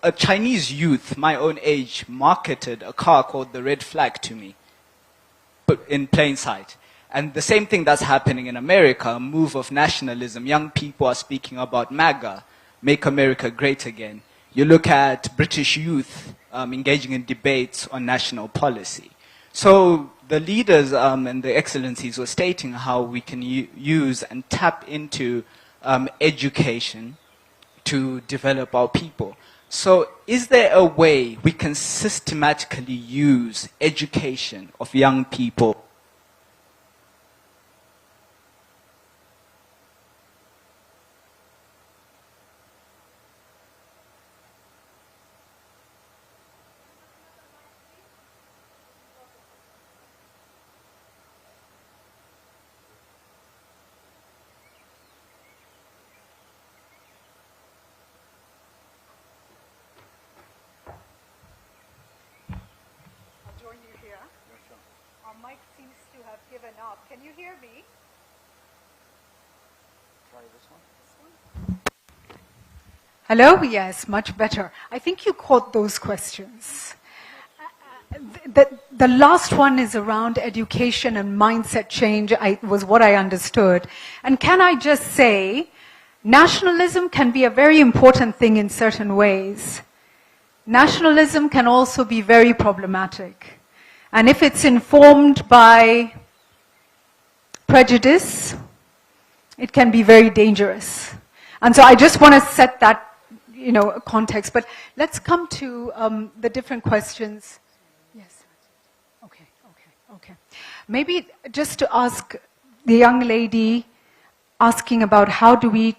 a Chinese youth, my own age, marketed a car called the Red Flag to me, but in plain sight. And the same thing that's happening in America, a move of nationalism. Young people are speaking about MAGA, Make America Great Again. You look at British youth engaging in debates on national policy. So the leaders and the excellencies were stating how we can use and tap into education to develop our people. So is there a way we can systematically use education of young people? Our mic seems to have given up. Can you hear me? Try this one. Hello? Yes, much better. I think you caught those questions. The last one is around education and mindset change, was what I understood. And can I just say, nationalism can be a very important thing in certain ways. Nationalism can also be very problematic. And if it's informed by prejudice, it can be very dangerous. And so I just want to set that, context. But let's come to the different questions. Yes. Okay. Maybe just to ask the young lady asking about how do we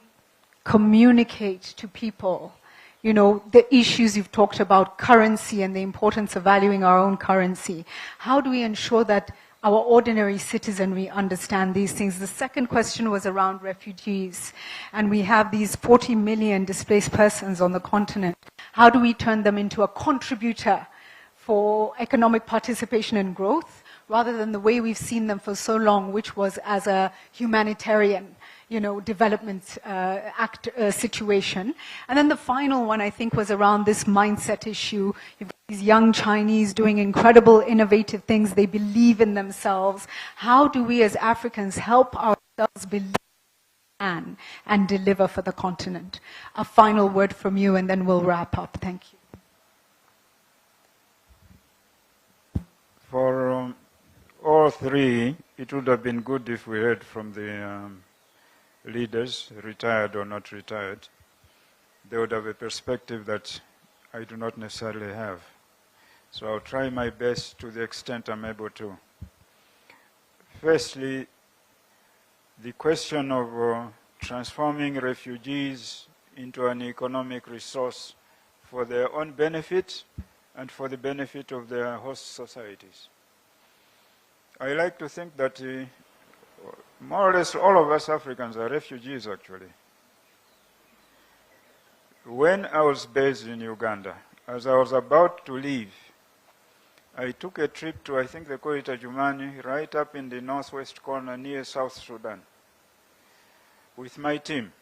communicate to people, the issues you've talked about, currency and the importance of valuing our own currency. How do we ensure that our ordinary citizenry understand these things? The second question was around refugees. And we have these 40 million displaced persons on the continent. How do we turn them into a contributor for economic participation and growth, rather than the way we've seen them for so long, which was as a humanitarian development situation. And then the final one, I think, was around this mindset issue. You've got these young Chinese doing incredible, innovative things. They believe in themselves. How do we as Africans help ourselves believe and deliver for the continent? A final word from you, and then we'll wrap up. Thank you. For all three, it would have been good if we heard from the leaders, retired or not retired. They would have a perspective that I do not necessarily have. So I'll try my best to the extent I'm able to. Firstly, the question of transforming refugees into an economic resource for their own benefit and for the benefit of their host societies. I like to think that more or less all of us Africans are refugees, actually. When I was based in Uganda, as I was about to leave, I took a trip to, I think they call it Adjumani, right up in the northwest corner near South Sudan, with my team.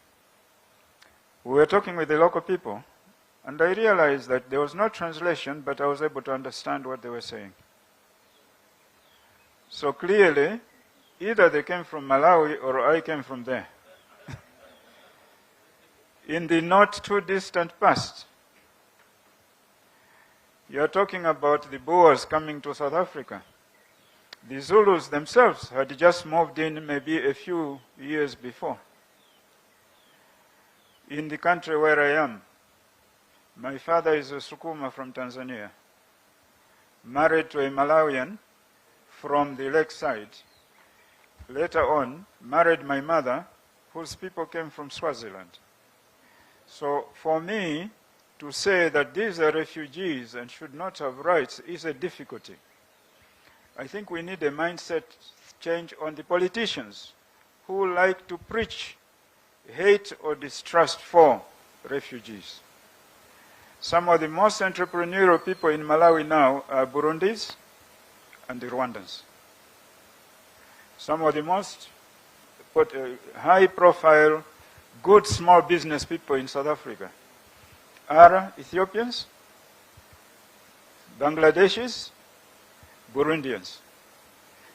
We were talking with the local people, and I realized that there was no translation, but I was able to understand what they were saying. So clearly, either they came from Malawi or I came from there. In the not too distant past, you are talking about the Boers coming to South Africa. The Zulus themselves had just moved in maybe a few years before. In the country where I am, my father is a Sukuma from Tanzania, married to a Malawian from the lakeside. Later on, married my mother, whose people came from Swaziland. So for me, to say that these are refugees and should not have rights is a difficulty. I think we need a mindset change on the politicians who like to preach hate or distrust for refugees. Some of the most entrepreneurial people in Malawi now are Burundis and the Rwandans. Some of the most high-profile, good small business people in South Africa are Ethiopians, Bangladeshis, Burundians.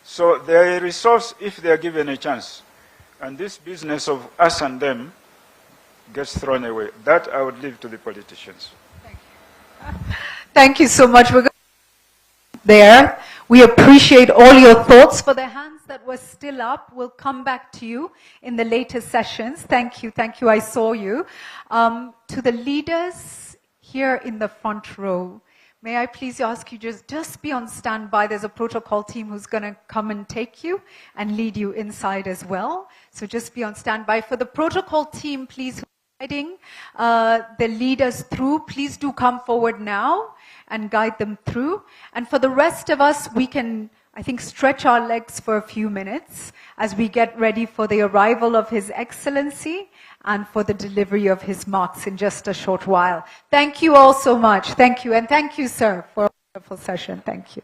So they're a resource if they're given a chance. And this business of us and them gets thrown away. That I would leave to the politicians. Thank you so much. We're going there. We appreciate all your thoughts. For the hands that were still up, we'll come back to you in the later sessions. Thank you. Thank you. I saw you. To the leaders here in the front row, may I please ask you just be on standby. There's a protocol team who's going to come and take you and lead you inside as well. So just be on standby. For the protocol team, please, guiding the leaders through, please do come forward now and guide them through. And for the rest of us, we can, I think, stretch our legs for a few minutes as we get ready for the arrival of His Excellency and for the delivery of his marks in just a short while. Thank you all so much. Thank you. And thank you, sir, for a wonderful session. Thank you.